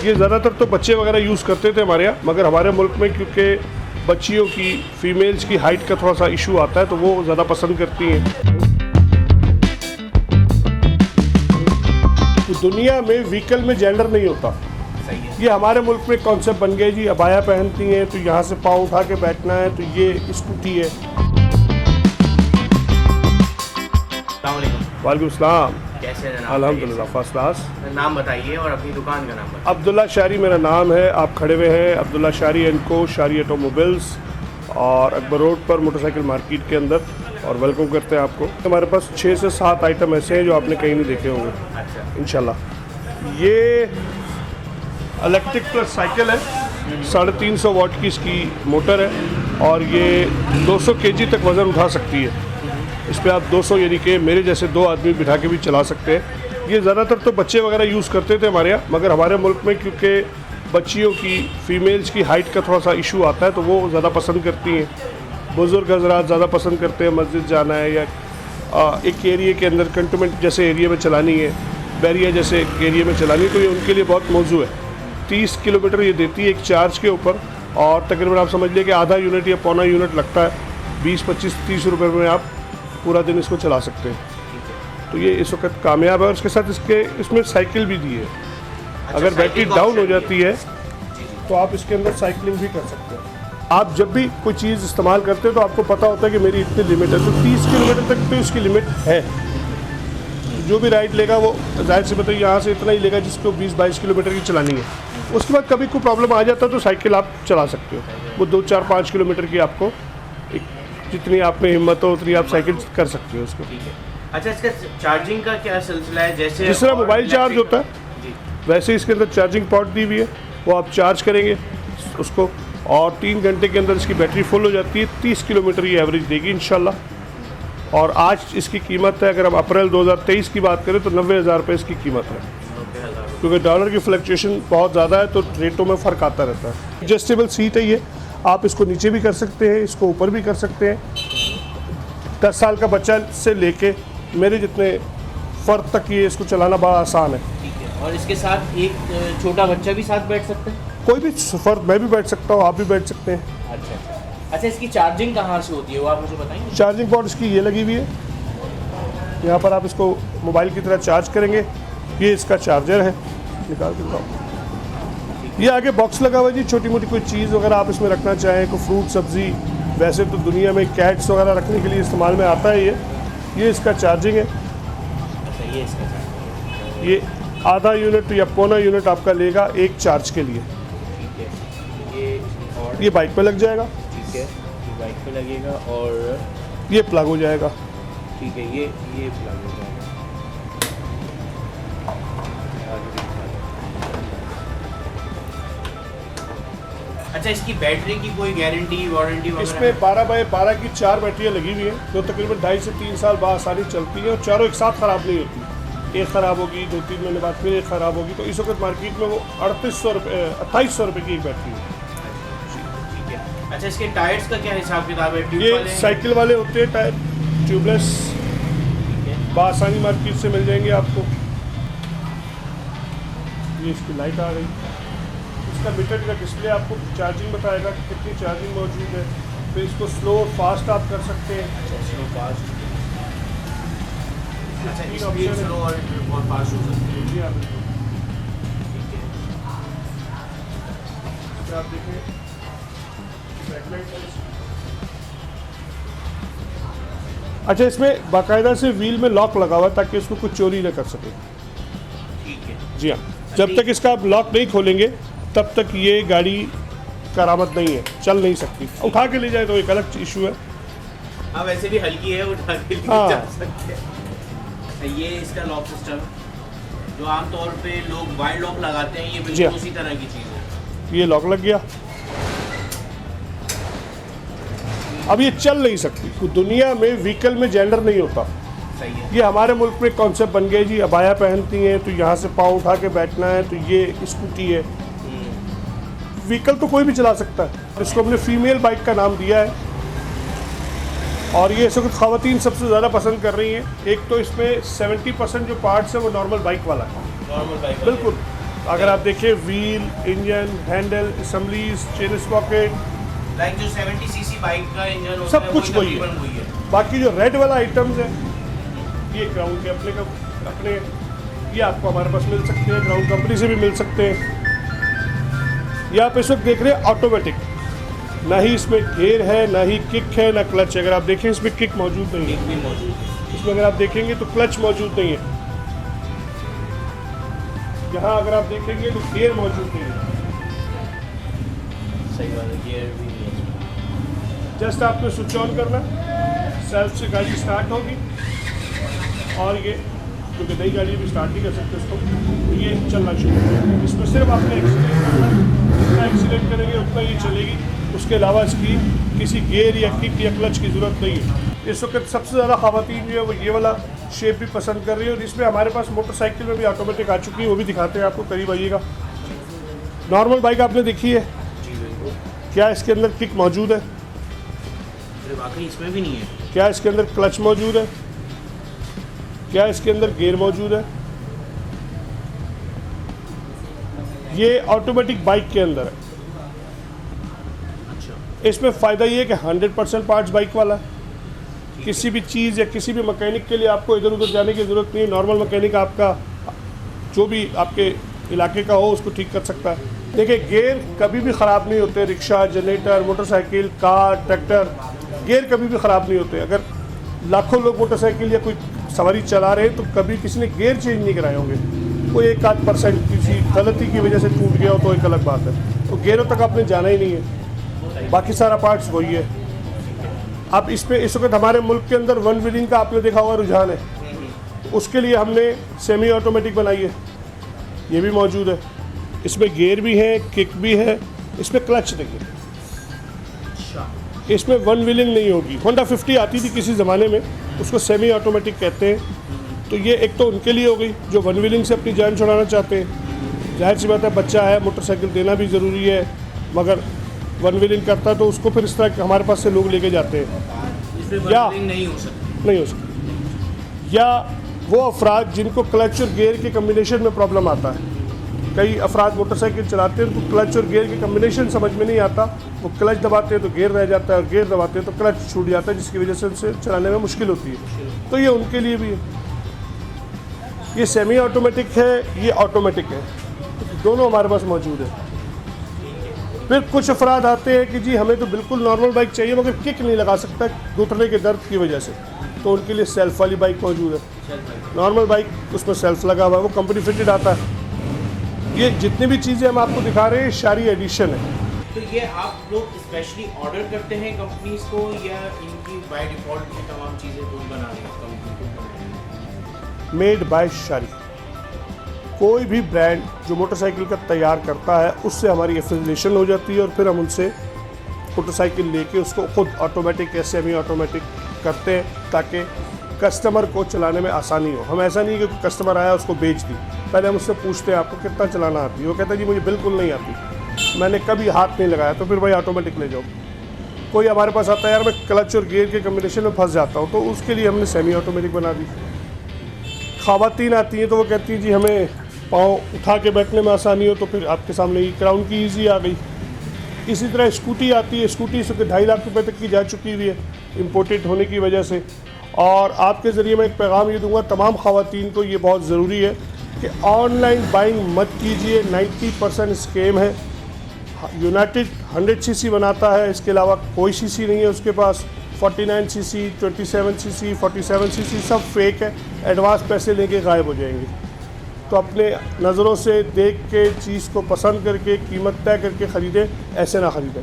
ये ज़्यादातर तो बच्चे वगैरह यूज़ करते थे हमारे यहाँ, मगर हमारे मुल्क में क्योंकि बच्चियों की फीमेल्स की हाइट का थोड़ा सा इशू आता है तो वो ज़्यादा पसंद करती हैं। तो दुनिया में व्हीकल में जेंडर नहीं होता, ये हमारे मुल्क में कॉन्सेप्ट बन गया जी। अबाया पहनती हैं तो यहाँ से पाँव उठा के बैठना है, तो ये स्कूटी है। वालेकुम सलाम, कैसे हैं? अल्हम्दुलिल्लाह फर्स्ट क्लास। नाम बताइए और अपनी दुकान का नाम बताइए। अब्दुल्ला शारी मेरा नाम है। आप खड़े हुए हैं अब्दुल्ला शारी एंड को, शारी ऑटोमोबाइल्स और अकबर रोड पर मोटरसाइकिल मार्केट के अंदर, और वेलकम करते हैं आपको। हमारे पास 6 से 7 आइटम ऐसे हैं जो आपने कहीं नहीं देखे होंगे। अच्छा, इंशाल्लाह। ये इलेक्ट्रिक प्लस साइकिल है, 350 वाट की इसकी मोटर है और ये 200 केजी तक वज़न उठा सकती है। इस पर आप 200 यानी कि मेरे जैसे 2 आदमी बिठा के भी चला सकते हैं। ये ज़्यादातर तो बच्चे वगैरह यूज़ करते थे हमारे यहाँ, मगर हमारे मुल्क में क्योंकि बच्चियों की फीमेल्स की हाइट का थोड़ा सा इशू आता है तो वो ज़्यादा पसंद करती हैं। बुज़ुर्ग हज़रात ज़्यादा पसंद करते हैं, मस्जिद जाना है या एक एरिया के अंदर कंटोनमेंट जैसे एरिया में चलानी है, बैरिया जैसे एरिया में चलानी है, तो ये उनके लिए बहुत मौजू है। 30 किलोमीटर ये देती है एक चार्ज के ऊपर, और तकरीबन आप समझ लीजिए कि आधा यूनिट या पौना यूनिट लगता है। 20, 25, 30 रुपये में आप पूरा दिन इसको चला सकते हैं। तो ये इस वक्त कामयाब है, और इसके साथ इसमें साइकिल भी दी है। अगर बैटरी डाउन हो जाती है तो आप इसके अंदर साइकिलिंग भी कर सकते हैं। आप जब भी कोई चीज़ इस्तेमाल करते हैं तो आपको पता होता है कि मेरी इतनी लिमिट है, तो 30 किलोमीटर तक तो इसकी लिमिट है। जो भी राइड लेगा वो जाहिर से बताइए यहाँ से इतना ही लेगा जिसको 20-22 किलोमीटर की चलानी है। उसके बाद कभी कोई प्रॉब्लम आ जाता है तो साइकिल आप चला सकते हो, वो 2, 4, 5 किलोमीटर की आपको जितनी आप में हिम्मत हो उतनी आप साइकिल कर सकते हो उसको। अच्छा, इसका चार्जिंग का क्या सिलसिला है? जैसे जिस तरह मोबाइल चार्ज होता है वैसे इसके अंदर चार्जिंग पॉट दी हुई है, वो आप चार्ज करेंगे उसको और 3 घंटे के अंदर इसकी बैटरी फुल हो जाती है। 30 किलोमीटर ये एवरेज देगी इंशाल्लाह। और आज इसकी कीमत है, अगर हम अप्रैल 2023 की बात करें तो 90,000 रुपये इसकी कीमत है, क्योंकि डॉलर की फ्लक्चुएशन बहुत ज़्यादा है तो रेटों में फ़र्क आता रहता है। एडजस्टेबल सीट है ये, आप इसको नीचे भी कर सकते हैं, इसको ऊपर भी कर सकते हैं। 10 साल का बच्चा से लेके मेरे जितने फ़र्द तक ये इसको चलाना बड़ा आसान है। ठीक है, और इसके साथ एक छोटा बच्चा भी साथ बैठ सकता है? कोई भी फ़र्द, मैं भी बैठ सकता हूँ, आप भी बैठ सकते हैं। अच्छा, इसकी चार्जिंग कहाँ से होती है वो आप मुझे बताएंगे? चार्जिंग पॉट इसकी ये लगी हुई है, यहाँ पर आप इसको मोबाइल की तरह चार्ज करेंगे। ये इसका चार्जर है, निकाल देता हूँ। ये आगे बॉक्स लगा हुआ है जी, छोटी मोटी कोई चीज़ वगैरह आप इसमें रखना चाहें, कोई फ्रूट सब्ज़ी, वैसे तो दुनिया में कैट्स वगैरह रखने के लिए इस्तेमाल में आता है ये इसका चार्जिंग है। अच्छा, ये इसका चार्जिंग, ये आधा यूनिट या पौना यूनिट आपका लेगा एक चार्ज के लिए। ठीक है, ये बाइक पे लग जाएगा। ठीक है, ये बाइक पे लगेगा और ये प्लग हो जाएगा। ठीक है, ये प्लग हो जाएगा। अच्छा, इसकी बैटरी की कोई गारंटी वारंटी वगैरह? इसमें 12x12 की 4 बैटरियाँ लगी हुई हैं, जो तकरीबन 2.5 से 3 साल आसानी चलती हैं और चारों एक साथ ख़राब नहीं होती। एक ख़राब होगी, 2-3 महीने बाद फिर एक ख़राब होगी। तो इस वक्त मार्केट में वो 2800 रुपये 2800 रुपये की एक बैटरी है। ठीक है। अच्छा, इसके टायर्स का क्या हिसाब किताब है? ट्यूब ये वाले साइकिल वाले होते हैं टायर, ट्यूबलेस, बआसानी मार्केट से मिल जाएंगे आपको। ये इसकी लाइट आ गई, इसका मीटर का डिस्प्ले आपको चार्जिंग बताएगा कि कितनी चार्जिंग मौजूद है। फिर इसको स्लो और फास्ट आप कर सकते हैं। स्लो फास्ट, अच्छा, तीन स्पीड ऑप्शन स्लो और फास्ट हो सकती है। जी आप ठीक है। इसमें आप देखें बैकलाइट है। अच्छा, इसमें बाकायदा से व्हील में लॉक लगा हुआ है ताकि इसको कुछ चोरी न कर सके। ठीक है जी हाँ, जब तक इसका आप लॉक नहीं खोलेंगे तब तक ये गाड़ी करामत नहीं है, चल नहीं सकती। उठा के ले जाए तो एक अलग इशू है। हाँ, वैसे भी हल्की है, उठा के लेके हाँ। जा सकते हैं। ये इसका लॉक सिस्टम जो आमतौर पे लोग वाइड लॉक लगाते हैं, ये जी बिल्कुल हाँ। उसी तरह की चीज़ है। ये लॉक लग गया, अब ये चल नहीं सकती। दुनिया में व्हीकल में जेंडर नहीं होता, सही है। ये हमारे मुल्क में कॉन्सेप्ट बन गया जी। अबाया पहनती हैं तो यहाँ से पाँव उठा के बैठना है, तो ये स्कूटी है। व्हीकल तो कोई भी चला सकता है। इसको हमने फीमेल बाइक का नाम दिया है, और ये इस वक्त ख़वातीन सबसे ज़्यादा पसंद कर रही हैं। एक तो इसमें 70% जो पार्ट्स है वो नॉर्मल बाइक वाला है, नॉर्मल बाइक बिल्कुल। अगर आप देखें wheel, engine, handle, assemblies, chain sprocket, like जो 70 सीसी बाइक का इंजन होता सब है कुछ वही तकरीबन है। वही है। बाकी जो रेड वाला आइटम्स है ये ग्राउंड के अपने ये आपको हमारे पास मिल सकते हैं, ग्राउंड कंपनी से भी मिल सकते हैं। ये आप इस वक्त देख रहे हैं ऑटोमेटिक, ना ही इसमें गियर है, ना ही किक है, ना क्लच है। अगर आप देखें इसमें किक मौजूद नहीं है, भी मौजूद है। इसमें अगर आप देखेंगे तो क्लच मौजूद नहीं है। यहाँ अगर आप देखेंगे तो गियर मौजूद नहीं है। सही बात है, गियर भी नहीं है। जस्ट आपको स्विच ऑन करना, सेल्फ से गाड़ी स्टार्ट होगी और ये क्योंकि नई गाड़ी भी स्टार्ट नहीं कर सकते उसको, तो ये चलना शुरू होगा। इसमें सिर्फ आपने एक्सीलेट करना है, जितना एक्सीलेट करेंगे उतना ये चलेगी। उसके अलावा इसकी किसी गियर या किक या क्लच की ज़रूरत नहीं है। इस वक्त सबसे ज़्यादा ख़वातीन जो है वो ये वाला शेप भी पसंद कर रही है और इसमें हमारे पास मोटरसाइकिल में भी ऑटोमेटिक आ चुकी है, वो भी दिखाते हैं आपको, करीब आइएगा। नॉर्मल बाइक आपने देखी है, जी बिल्कुल। क्या इसके अंदर किक मौजूद है? अरे वाकई इसमें भी नहीं है। क्या इसके अंदर क्लच मौजूद है? क्या इसके अंदर गियर मौजूद है? ये ऑटोमेटिक बाइक के अंदर है। अच्छा, इसमें फ़ायदा ये है कि 100% पार्ट्स बाइक वाला है। किसी भी चीज़ या किसी भी मैकेनिक के लिए आपको इधर उधर जाने की ज़रूरत नहीं है। नॉर्मल मैकेनिक आपका जो भी आपके इलाके का हो उसको ठीक कर सकता है। देखिए गियर कभी भी ख़राब नहीं होते, rickshaw, generator, motorcycle, car, tractor, gear कभी भी ख़राब नहीं होते। अगर लाखों लोग मोटरसाइकिल या कोई सवारी चला रहे हैं तो कभी किसी ने गियर चेंज नहीं कराए होंगे। कोई 1-8% किसी गलती की वजह से टूट गया हो तो एक अलग बात है, तो गियरों तक आपने जाना ही नहीं है, बाकी सारा पार्ट्स वही है। अब इस पे इस वक्त हमारे मुल्क के अंदर वन व्हीलिंग का आपने देखा हुआ रुझान है, तो उसके लिए हमने सेमी ऑटोमेटिक बनाई है, ये भी मौजूद है। इसमें गियर भी है, किक भी है, इसमें क्लच नहीं है, अच्छा, इसमें वन व्हीलिंग नहीं होगी। होंडा 50 आती थी किसी ज़माने में, उसको सेमी ऑटोमेटिक कहते हैं। तो ये एक तो उनके लिए हो गई जो वन व्हीलिंग से अपनी जान छुड़ाना चाहते हैं। जाहिर सी बात है, बच्चा है, मोटरसाइकिल देना भी ज़रूरी है, मगर वन व्हीलिंग करता है तो उसको फिर इस तरह हमारे पास से लोग लेके जाते हैं। इसमें या बंडलिंग नहीं हो सकती। नहीं हो सकती। या वो अफराद जिनको क्लच और गियर के कम्बिनेशन में प्रॉब्लम आता है, कई अफराद मोटरसाइकिल चलाते हैं तो क्लच और गियर के कम्बिनेशन समझ में नहीं आता, वो क्लच दबाते हैं तो गियर रह जाता है और गियर दबाते हैं तो क्लच छूट जाता है, जिसकी वजह से उनसे चलाने में मुश्किल होती है। तो ये उनके लिए भी है। ये सेमी ऑटोमेटिक है, ये ऑटोमेटिक है, दोनों हमारे पास मौजूद है। फिर कुछ अफराद आते हैं कि जी हमें तो बिल्कुल नॉर्मल बाइक चाहिए मगर किक नहीं लगा सकता घुटने के दर्द की वजह से, तो उनके लिए सेल्फ वाली बाइक मौजूद है। नॉर्मल बाइक उसमें सेल्फ लगा हुआ है, वो कंपनी फिटेड आता है। ये जितनी भी चीज़ें हम आपको दिखा रहे हैं सारी एडिशन है। तो ये आप लोग स्पेशली ऑर्डर करते हैं कंपनीज को या इनकी बाय डिफ़ॉल्ट ये तमाम चीज़ें खुद बना रही हैं कंपनी खुद बना रही है? मेड बाय शारी। कोई भी ब्रांड जो मोटरसाइकिल का तैयार करता है उससे हमारी एफिलिएशन हो जाती है और फिर हम उनसे मोटरसाइकिल लेके उसको खुद ऑटोमेटिक या सेमी ऑटोमेटिक करते हैं ताकि कस्टमर को चलाने में आसानी हो। हम ऐसा नहीं कि कस्टमर आया उसको बेच दी, पहले हम उससे पूछते हैं आपको कितना चलाना आती है, वो कहता है जी मुझे बिल्कुल नहीं आती, मैंने कभी हाथ नहीं लगाया, तो फिर भाई ऑटोमेटिक ले जाओ। कोई हमारे पास आता है यार मैं क्लच और गियर के कम्बिनेशन में फंस जाता हूँ, तो उसके लिए हमने सेमी ऑटोमेटिक बना दी। ख़वातीन आती हैं तो वो कहती हैं जी हमें पाँव उठा के बैठने में आसानी हो, तो फिर आपके सामने ही क्राउन की ईजी आ गई। इसी तरह स्कूटी आती है, स्कूटी इस वक्त 2.5 लाख रुपए तक की जा चुकी हुई है इम्पोर्टेड होने की वजह से। और आपके ज़रिए मैं एक पैगाम ये दूंगा तमाम ख़वातीन को, ये बहुत ज़रूरी है कि ऑनलाइन बाइंग मत कीजिए, 90% स्कैम है। यूनाइटेड 100 सीसी बनाता है, इसके अलावा कोई सीसी नहीं है उसके पास। 49 सीसी, 27 सीसी, 47 सीसी सब फेक है, एडवांस पैसे लेके गायब हो जाएंगे। तो अपने नज़रों से देख के चीज़ को पसंद करके कीमत तय करके ख़रीदें, ऐसे ना ख़रीदें।